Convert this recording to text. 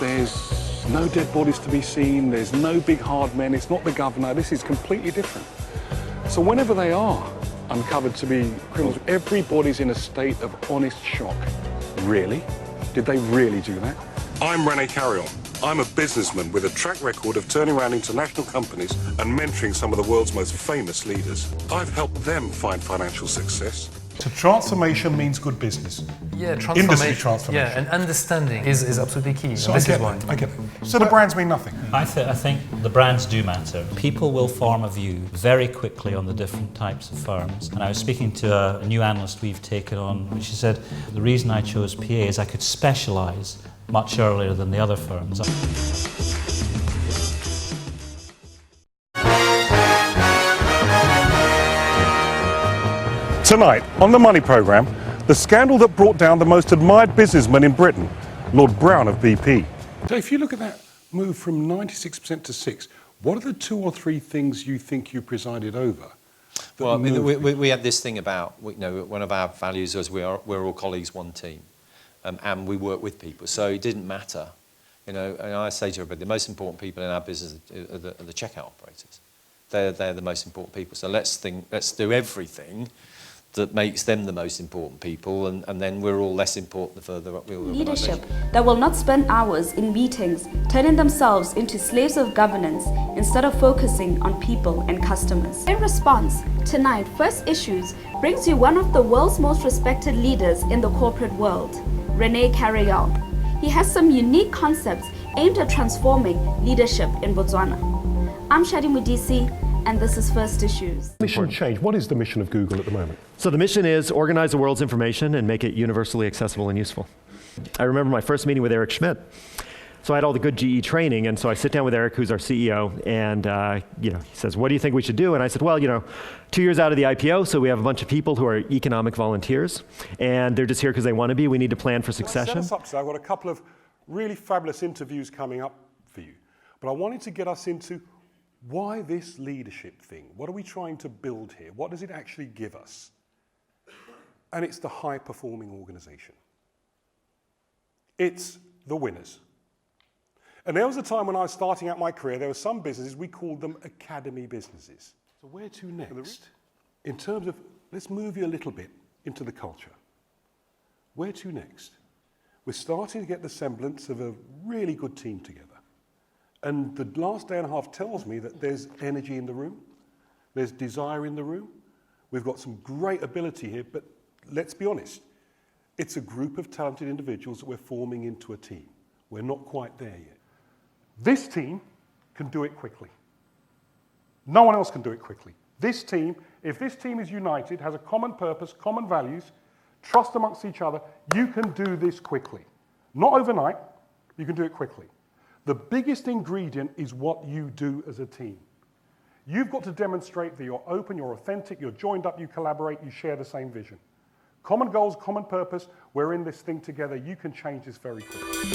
there's no dead bodies to be seen, there's no big hard men, it's not the governor, this is completely different. So whenever they are uncovered to be criminals, everybody's in a state of honest shock. Really? Did they really do that? I'm René Carayol. I'm a businessman with a track record of turning around international companies and mentoring some of the world's most famous leaders. I've helped them find financial success. So transformation means good business. Yeah, transformation. Industry transformation. Yeah, and understanding is absolutely key. So this I is get why. it. I get it. So the brands mean nothing. I think the brands do matter. People will form a view very quickly on the different types of firms. And I was speaking to a new analyst we've taken on, and she said, the reason I chose PA is I could specialise much earlier than the other firms. Tonight, on the Money Programme, the scandal that brought down the most admired businessman in Britain, Lord Brown of BP. So if you look at that move from 96% to 6%, what are the 2 or 3 things you think you presided over? Well, I mean, we had this thing about, you know, one of our values was we're all colleagues, one team, and we work with people. So it didn't matter, you know. And I say to everybody, the most important people in our business are the checkout operators. They're the most important people. So let's do everything that makes them the most important people, and then we're all less important the further up we all. Leadership that will not spend hours in meetings turning themselves into slaves of governance instead of focusing on people and customers. In response, tonight First Issues brings you one of the world's most respected leaders in the corporate world, René Carayol. He has some unique concepts aimed at transforming leadership in Botswana. I'm Shadi Mudisi, and this is First Issues. Mission change. What is the mission of Google at the moment? So the mission is organize the world's information and make it universally accessible and useful. I remember my first meeting with Eric Schmidt. So I had all the good GE training, and so I sit down with Eric, who's our CEO, and he says, what do you think we should do? And I said, well, 2 years out of the IPO, so we have a bunch of people who are economic volunteers, and they're just here because they want to be. We need to plan for succession. Set us up, so I've got a couple of really fabulous interviews coming up for you, but I wanted to get us into why this leadership thing? What are we trying to build here? What does it actually give us? And it's the high-performing organization. It's the winners. And there was a time when I was starting out my career, there were some businesses, we called them academy businesses. So where to next? In terms of, let's move you a little bit into the culture. Where to next? We're starting to get the semblance of a really good team together. And the last day and a half tells me that there's energy in the room, there's desire in the room, we've got some great ability here, but let's be honest, it's a group of talented individuals that we're forming into a team. We're not quite there yet. This team can do it quickly. No one else can do it quickly. This team, if this team is united, has a common purpose, common values, trust amongst each other, you can do this quickly. Not overnight, you can do it quickly. The biggest ingredient is what you do as a team. You've got to demonstrate that you're open, you're authentic, you're joined up, you collaborate, you share the same vision. Common goals, common purpose, we're in this thing together. You can change this very quickly.